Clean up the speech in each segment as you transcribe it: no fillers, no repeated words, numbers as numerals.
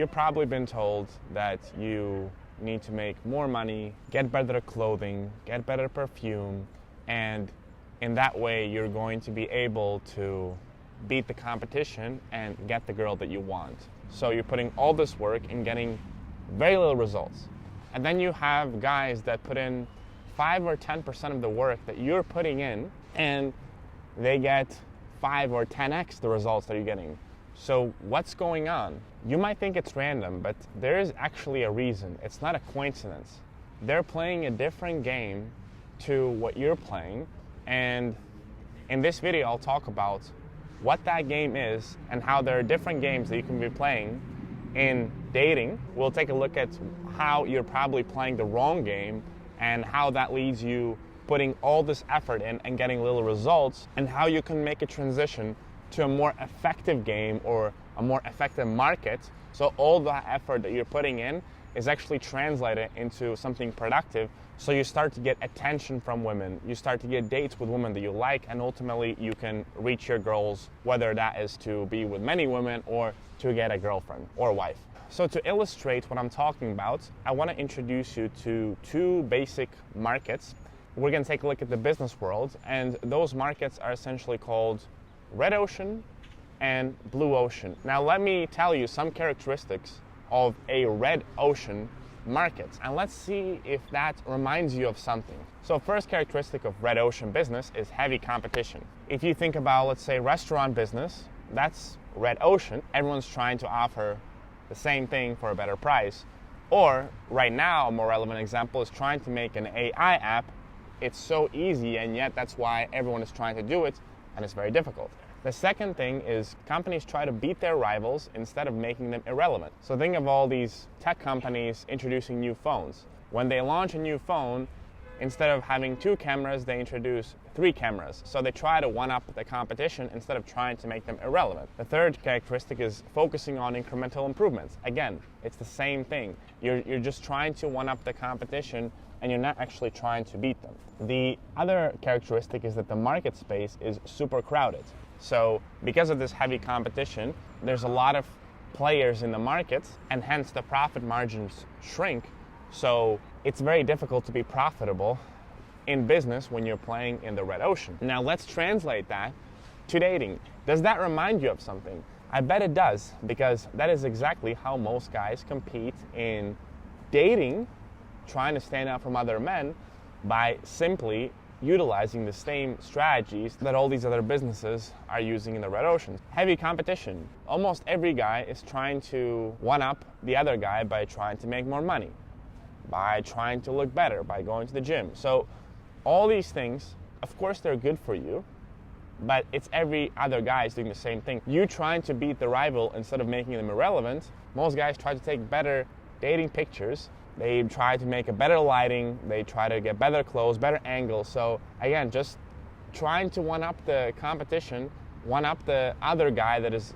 You've probably been told that you need to make more money, get better clothing, get better perfume, and in that way you're going to be able to beat the competition and get the girl that you want. So you're putting all this work and getting very little results. And then you have guys that put in 5 or 10% of the work that you're putting in, and they get 5 or 10x the results that you're getting. So what's going on? You might think it's random, but there is actually a reason. It's not a coincidence. They're playing a different game to what you're playing, and in this video I'll talk about what that game is and how there are different games that you can be playing in dating. We'll take a look at how you're probably playing the wrong game and how that leads you putting all this effort in and getting little results, and how you can make a transition to a more effective game or a more effective market. So all that effort that you're putting in is actually translated into something productive. So you start to get attention from women, you start to get dates with women that you like, and ultimately you can reach your goals, whether that is to be with many women or to get a girlfriend or wife. So to illustrate what I'm talking about, I want to introduce you to 2 basic markets. We're going to take a look at the business world, and those markets are essentially called red ocean and blue ocean. Now let me tell you some characteristics of a red ocean market, and let's see if that reminds you of something. So first characteristic of red ocean business is heavy competition. If you think about, let's say, restaurant business, that's red ocean. Everyone's trying to offer the same thing for a better price. Or right now, a more relevant example is trying to make an AI app. It's so easy, and yet that's why everyone is trying to do it, and it's very difficult. The second thing is companies try to beat their rivals instead of making them irrelevant. So think of all these tech companies introducing new phones. When they launch a new phone, instead of having 2 cameras, they introduce 3 cameras. So they try to one-up the competition instead of trying to make them irrelevant. The third characteristic is focusing on incremental improvements. Again, it's the same thing. You're just trying to one-up the competition, and you're not actually trying to beat them. The other characteristic is that the market space is super crowded. So because of this heavy competition, there's a lot of players in the market, and hence the profit margins shrink. So it's very difficult to be profitable in business when you're playing in the red ocean. Now let's translate that to dating. Does that remind you of something? I bet it does, because that is exactly how most guys compete in dating, trying to stand out from other men by simply utilizing the same strategies that all these other businesses are using in the red ocean. Heavy competition. Almost every guy is trying to one-up the other guy by trying to make more money, by trying to look better, by going to the gym. So all these things, of course they're good for you, but it's every other guy is doing the same thing. You trying to beat the rival instead of making them irrelevant. Most guys try to take better dating pictures. They try to make a better lighting, they try to get better clothes, better angles. So again, just trying to one-up the competition, one-up the other guy that is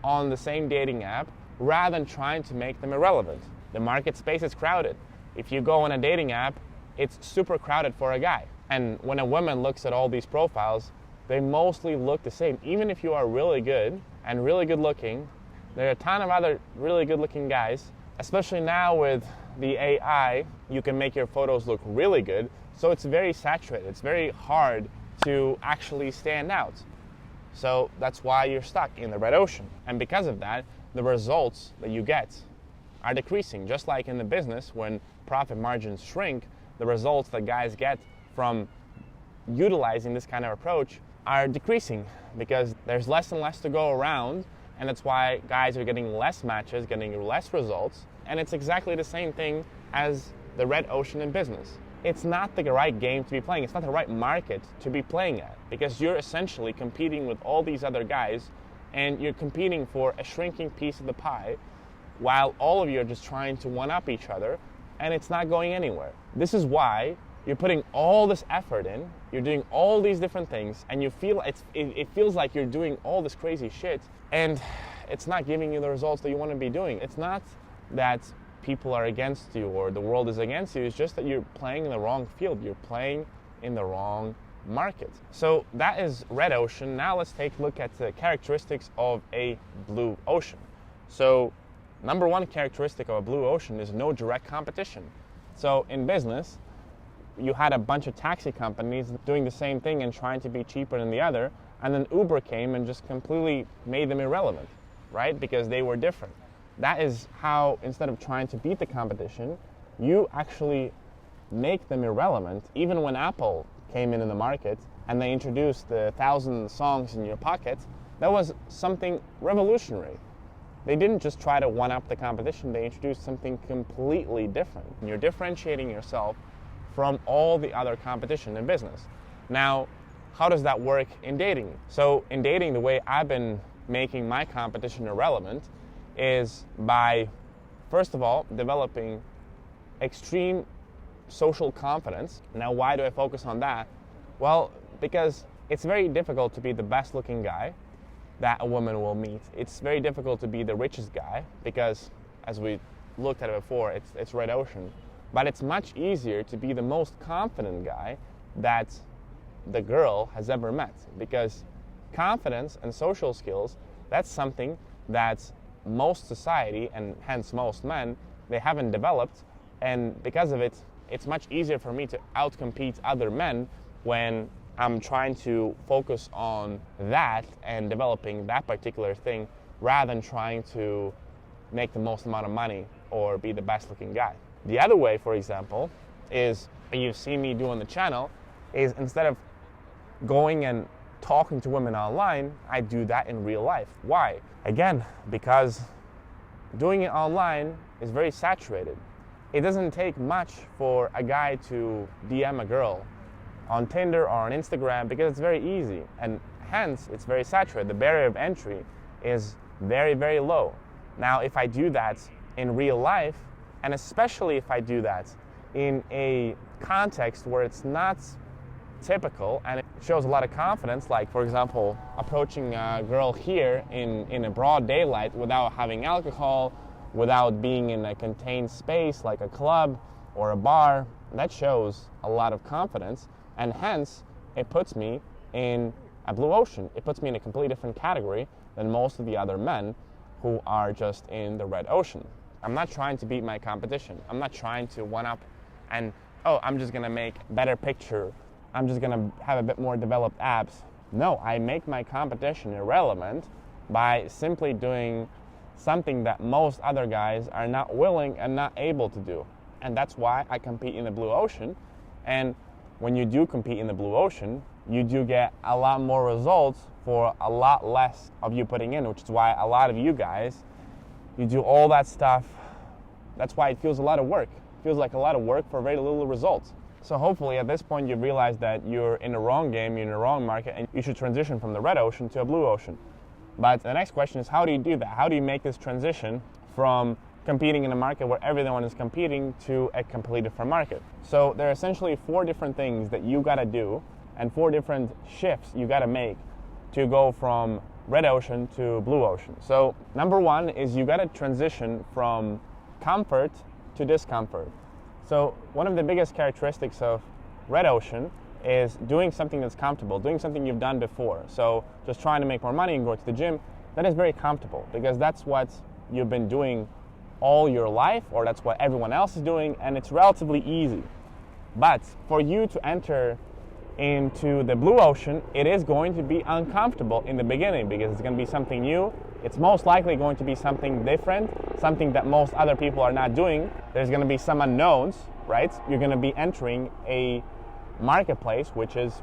on the same dating app, rather than trying to make them irrelevant. The market space is crowded. If you go on a dating app, it's super crowded for a guy. And when a woman looks at all these profiles, they mostly look the same. Even if you are really good and really good looking, there are a ton of other really good looking guys. Especially now with the AI, you can make your photos look really good, so it's very saturated. It's very hard to actually stand out. So that's why you're stuck in the red ocean. And because of that, the results that you get are decreasing. Just like in the business, when profit margins shrink, the results that guys get from utilizing this kind of approach are decreasing, because there's less and less to go around. And that's why guys are getting less matches, getting less results. And it's exactly the same thing as the red ocean in business. It's not the right game to be playing. It's not the right market to be playing at, because you're essentially competing with all these other guys, and you're competing for a shrinking piece of the pie, while all of you are just trying to one-up each other, and it's not going anywhere. This is why you're putting all this effort in, you're doing all these different things, and you feel it feels like you're doing all this crazy shit, and it's not giving you the results that you want to be doing. It's not that people are against you or the world is against you. It's just that you're playing in the wrong field. You're playing in the wrong market. So that is red ocean. Now let's take a look at the characteristics of a blue ocean. So number one characteristic of a blue ocean is no direct competition. So in business, you had a bunch of taxi companies doing the same thing and trying to be cheaper than the other, and then Uber came and just completely made them irrelevant, right? Because they were different. That is how, instead of trying to beat the competition, you actually make them irrelevant. Even when Apple came in the market and they introduced the 1,000 songs in your pocket, that was something revolutionary. They didn't just try to one-up the competition, they introduced something completely different. And you're differentiating yourself from all the other competition in business. Now, how does that work in dating? So in dating, the way I've been making my competition irrelevant is by, first of all, developing extreme social confidence. Now, why do I focus on that? Well, because it's very difficult to be the best looking guy that a woman will meet. It's very difficult to be the richest guy because, as we looked at it before, it's red ocean. But it's much easier to be the most confident guy that the girl has ever met, because confidence and social skills, that's something that most society, and hence most men, they haven't developed, and because of it, it's much easier for me to outcompete other men when I'm trying to focus on that and developing that particular thing rather than trying to make the most amount of money or be the best looking guy. The other way, for example, is, you've seen me do on the channel, is instead of going and talking to women online, I do that in real life. Why? Again, because doing it online is very saturated. It doesn't take much for a guy to DM a girl on Tinder or on Instagram because it's very easy, and hence it's very saturated. The barrier of entry is very, very low. Now, if I do that in real life, and especially if I do that in a context where it's not typical and it shows a lot of confidence, like for example approaching a girl here in a broad daylight without having alcohol, without being in a contained space like a club or a bar, that shows a lot of confidence, and hence it puts me in a blue ocean. It puts me in a completely different category than most of the other men who are just in the red ocean. I'm not trying to beat my competition. I'm not trying to one up and, oh, I'm just gonna make a better picture. I'm just gonna have a bit more developed abs. No, I make my competition irrelevant by simply doing something that most other guys are not willing and not able to do. And that's why I compete in the blue ocean. And when you do compete in the blue ocean, you do get a lot more results for a lot less of you putting in, which is why a lot of you guys, you do all that stuff. That's why it feels a lot of work. It feels like a lot of work for very little results. So hopefully at this point you've realized that you're in the wrong game, you're in the wrong market, and you should transition from the red ocean to a blue ocean. But the next question is, how do you do that? How do you make this transition from competing in a market where everyone is competing to a completely different market? So there are essentially 4 different things that you gotta do and 4 different shifts you gotta make to go from red ocean to blue ocean. So number 1 is you gotta transition from comfort to discomfort. So one of the biggest characteristics of red ocean is doing something that's comfortable, doing something you've done before. So just trying to make more money and go to the gym, that is very comfortable because that's what you've been doing all your life, or that's what everyone else is doing, and it's relatively easy. But for you to enter into the blue ocean, it is going to be uncomfortable in the beginning because it's going to be something new. It's most likely going to be something different, something that most other people are not doing. There's going to be some unknowns, right? You're going to be entering a marketplace which is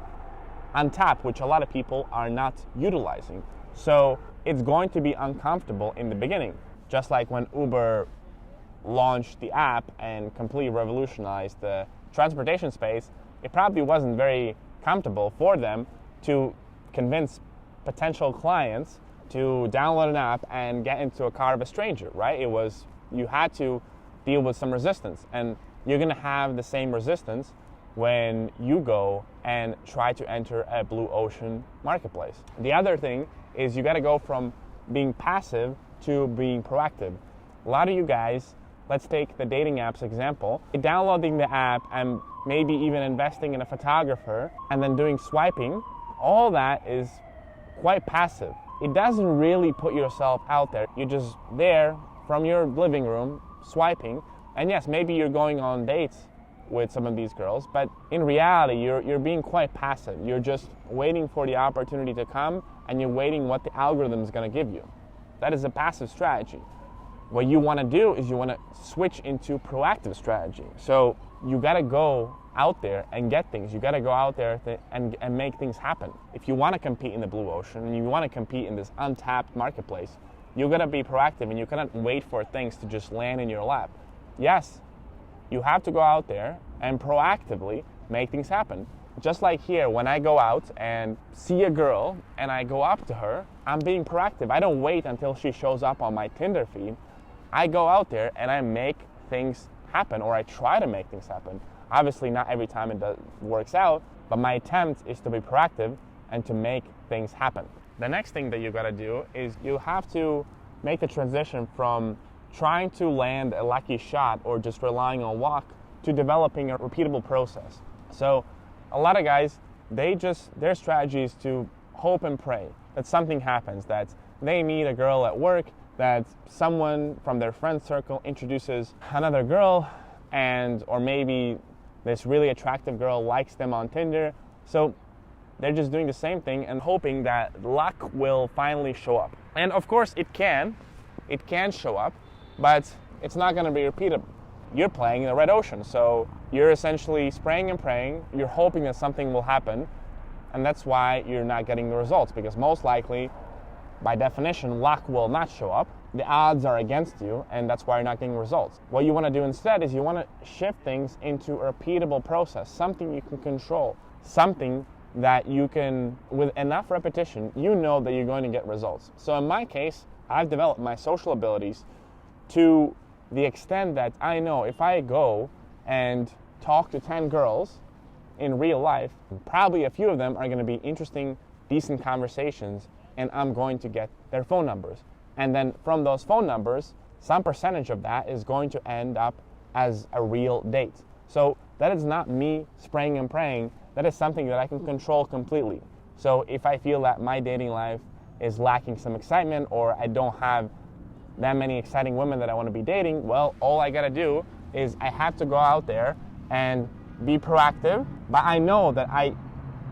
untapped, which a lot of people are not utilizing. So it's going to be uncomfortable in the beginning. Just like when Uber launched the app and completely revolutionized the transportation space, it probably wasn't very comfortable for them to convince potential clients to download an app and get into a car of a stranger, right? You had to deal with some resistance, and you're gonna have the same resistance when you go and try to enter a blue ocean marketplace. The other thing is you gotta go from being passive to being proactive. A lot of you guys, let's take the dating apps example, downloading the app and maybe even investing in a photographer and then doing swiping, all that is quite passive. It doesn't really put yourself out there. You're just there from your living room, swiping, and yes, maybe you're going on dates with some of these girls, but in reality, you're being quite passive. You're just waiting for the opportunity to come, and you're waiting what the algorithm is going to give you. That is a passive strategy. What you want to do is you want to switch into proactive strategy. So you got to go out there and get things. You got to go out there and make things happen. If you want to compete in the blue ocean and you want to compete in this untapped marketplace, you got to be proactive, and you cannot wait for things to just land in your lap. Yes, you have to go out there and proactively make things happen. Just like here, when I go out and see a girl and I go up to her, I'm being proactive. I don't wait until she shows up on my Tinder feed. I go out there and I make things happen, or I try to make things happen. Obviously, not every time it works out, but my attempt is to be proactive and to make things happen. The next thing that you gotta do is you have to make the transition from trying to land a lucky shot or just relying on luck to developing a repeatable process. So a lot of guys, their strategy is to hope and pray that something happens, that they meet a girl at work, that someone from their friend circle introduces another girl, or maybe this really attractive girl likes them on Tinder. So they're just doing the same thing and hoping that luck will finally show up. And of course it can show up, but it's not going to be repeatable. You're playing in the red ocean, so you're essentially spraying and praying. You're hoping that something will happen, and that's why you're not getting the results, because most likely, by definition, luck will not show up. The odds are against you, and that's why you're not getting results. What you want to do instead is you want to shift things into a repeatable process, something you can control, something that you can, with enough repetition, you know that you're going to get results. So in my case, I've developed my social abilities to the extent that I know if I go and talk to 10 girls in real life, probably a few of them are going to be interesting, decent conversations, and I'm going to get their phone numbers. And then from those phone numbers, some percentage of that is going to end up as a real date. So that is not me spraying and praying. That is something that I can control completely. So if I feel that my dating life is lacking some excitement, or I don't have that many exciting women that I want to be dating, well, all I gotta do is I have to go out there and be proactive, but I know that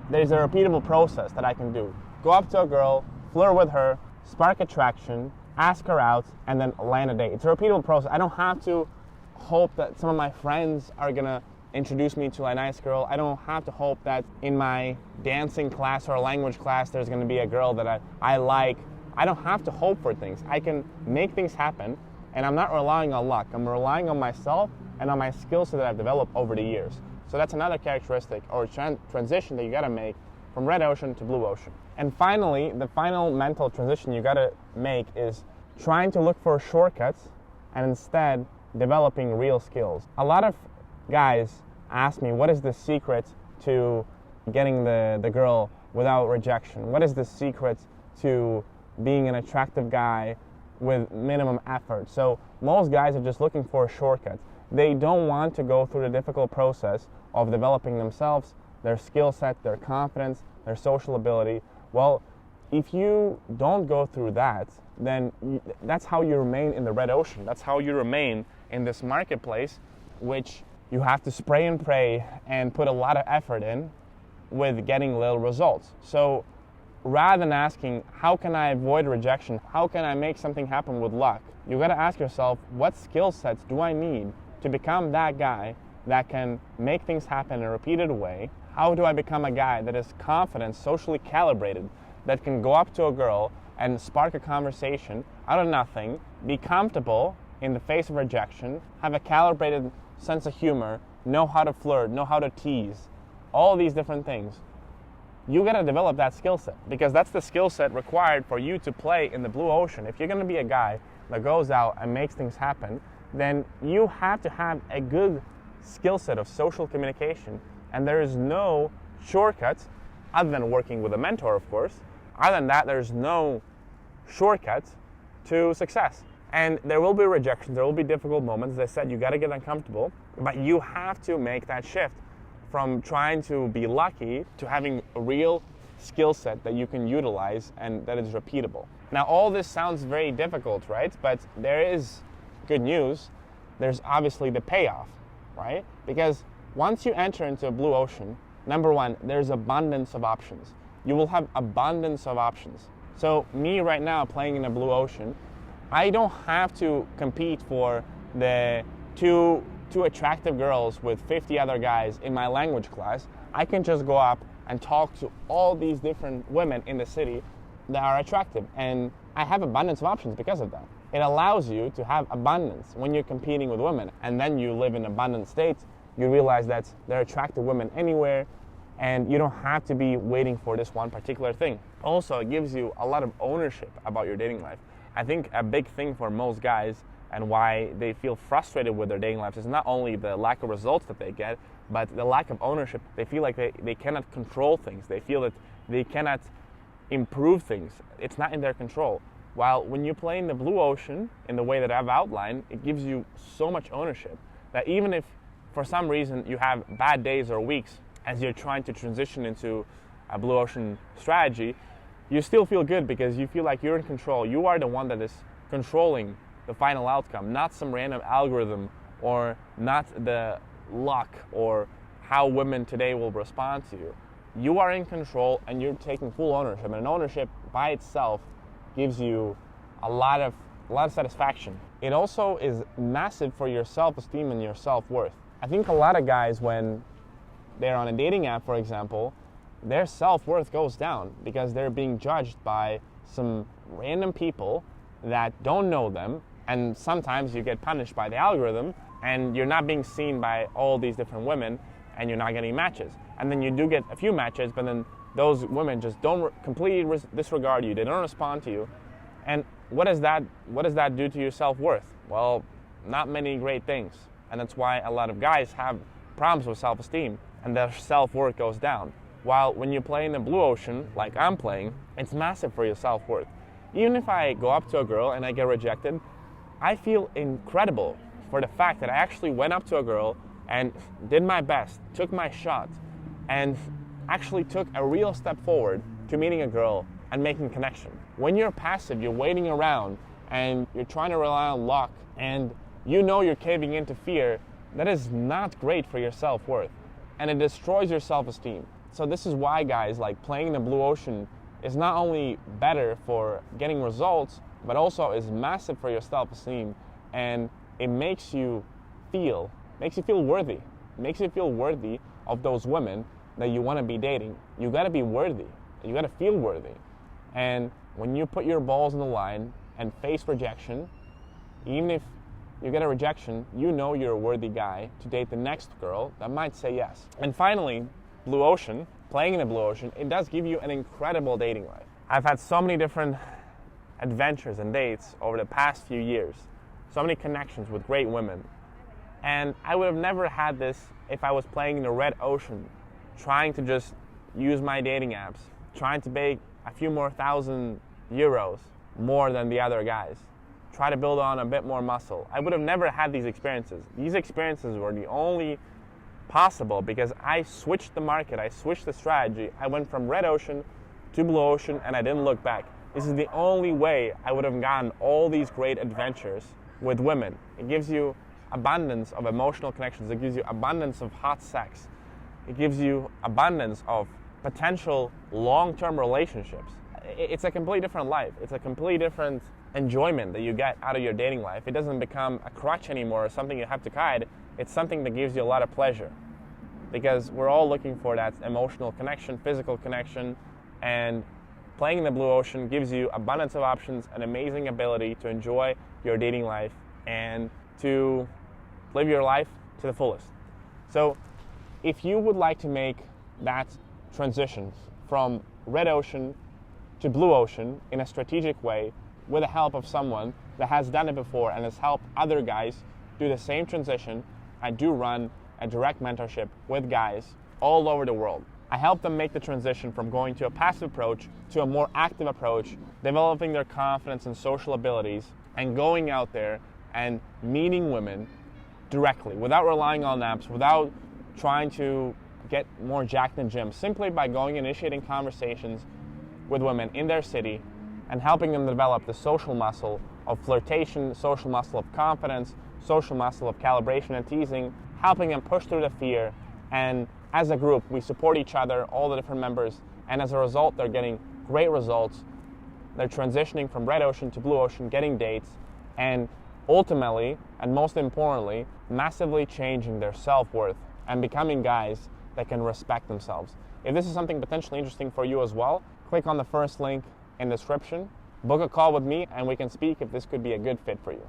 there's a repeatable process that I can do. Go up to a girl, flirt with her, spark attraction, ask her out, and then land a date. It's a repeatable process. I don't have to hope that some of my friends are gonna introduce me to a nice girl. I don't have to hope that in my dancing class or language class there's gonna be a girl that I like. I don't have to hope for things. I can make things happen, and I'm not relying on luck. I'm relying on myself and on my skills that I've developed over the years. So that's another characteristic or transition that you gotta make from red ocean to blue ocean. And finally, the final mental transition you gotta make is trying to look for shortcuts and instead developing real skills. A lot of guys ask me, what is the secret to getting the girl without rejection? What is the secret to being an attractive guy with minimum effort? So most guys are just looking for a shortcut. They don't want to go through the difficult process of developing themselves, their skill set, their confidence, their social ability. Well, if you don't go through that, then that's how you remain in the red ocean. That's how you remain in this marketplace, which you have to spray and pray and put a lot of effort in with getting little results. So rather than asking, how can I avoid rejection? How can I make something happen with luck? You gotta ask yourself, what skill sets do I need to become that guy that can make things happen in a repeated way? How do I become a guy that is confident, socially calibrated, that can go up to a girl and spark a conversation out of nothing, be comfortable in the face of rejection, have a calibrated sense of humor, know how to flirt, know how to tease, all these different things. You gotta develop that skill set, because that's the skill set required for you to play in the blue ocean. If you're gonna be a guy that goes out and makes things happen, then you have to have a good skill set of social communication, and there is no shortcut other than working with a mentor, of course. Other than that, there's no shortcut to success. And there will be rejection, there will be difficult moments. As I said, you gotta get uncomfortable, but you have to make that shift from trying to be lucky to having real skill set that you can utilize and that is repeatable. Now, all this sounds very difficult, right? But there is good news. There's obviously the payoff, right? Because once you enter into a blue ocean, number one, there's abundance of options. You will have abundance of options. So me right now playing in a blue ocean, I don't have to compete for the two attractive girls with 50 other guys in my language class. I can just go up and talk to all these different women in the city that are attractive, and I have abundance of options because of that. It allows you to have abundance when you're competing with women, and then you live in abundant states. You realize that there are attractive women anywhere, and you don't have to be waiting for this one particular thing. Also, it gives you a lot of ownership about your dating life. I think a big thing for most guys and why they feel frustrated with their dating lives is not only the lack of results that they get, but the lack of ownership. They feel like they cannot control things. They feel that they cannot improve things. It's not in their control. While when you play in the blue ocean, in the way that I've outlined, it gives you so much ownership that even if for some reason you have bad days or weeks as you're trying to transition into a blue ocean strategy, you still feel good because you feel like you're in control. You are the one that is controlling the final outcome, not some random algorithm or not the luck or how women today will respond to you. You are in control and you're taking full ownership, and ownership by itself gives you a lot of satisfaction. It also is massive for your self-esteem and your self-worth. I think a lot of guys, when they're on a dating app, for example, their self-worth goes down because they're being judged by some random people that don't know them, and sometimes you get punished by the algorithm and you're not being seen by all these different women and you're not getting matches. And then you do get a few matches, but then those women just don't completely disregard you. They don't respond to you. And what does that do to your self-worth? Well, not many great things. And that's why a lot of guys have problems with self-esteem and their self-worth goes down. While when you play in the blue ocean, like I'm playing, it's massive for your self-worth. Even if I go up to a girl and I get rejected, I feel incredible for the fact that I actually went up to a girl and did my best, took my shot, and actually took a real step forward to meeting a girl and making connection. When you're passive, you're waiting around and you're trying to rely on luck and you know you're caving into fear, that is not great for your self-worth and it destroys your self-esteem. So this is why, guys, like playing in the blue ocean is not only better for getting results, but also is massive for your self-esteem, and it makes you feel worthy. It makes you feel worthy of those women that you want to be dating. You got to be worthy. You got to feel worthy. And when you put your balls on the line and face rejection, even if you get a rejection, you know you're a worthy guy to date the next girl that might say yes. And finally, blue ocean, playing in the blue ocean, it does give you an incredible dating life. I've had so many different adventures and dates over the past few years, so many connections with great women. And I would have never had this if I was playing in the red ocean, trying to just use my dating apps, trying to make a few more thousand euros more than the other guys, try to build on a bit more muscle. I would have never had these experiences. These experiences were the only possible because I switched the market, I switched the strategy. I went from red ocean to blue ocean and I didn't look back. This is the only way I would have gotten all these great adventures with women. It gives you abundance of emotional connections. It gives you abundance of hot sex. It gives you abundance of potential long-term relationships. It's a completely different life. It's a completely different enjoyment that you get out of your dating life. It doesn't become a crutch anymore or something you have to hide. It's something that gives you a lot of pleasure because we're all looking for that emotional connection, physical connection, and playing in the blue ocean gives you abundance of options, an amazing ability to enjoy your dating life and to live your life to the fullest. So if you would like to make that transition from red ocean to blue ocean in a strategic way with the help of someone that has done it before and has helped other guys do the same transition, I do run a direct mentorship with guys all over the world. I help them make the transition from going to a passive approach to a more active approach, developing their confidence and social abilities, and going out there and meeting women directly, without relying on apps, without trying to get more jacked in the gym simply by going and initiating conversations with women in their city and helping them develop the social muscle of flirtation, social muscle of confidence, social muscle of calibration and teasing, helping them push through the fear. And as a group, we support each other, all the different members, and as a result, they're getting great results. They're transitioning from red ocean to blue ocean, getting dates, and ultimately, and most importantly, massively changing their self-worth and becoming guys that can respect themselves. If this is something potentially interesting for you as well, click on the first link in the description, book a call with me, and we can speak if this could be a good fit for you.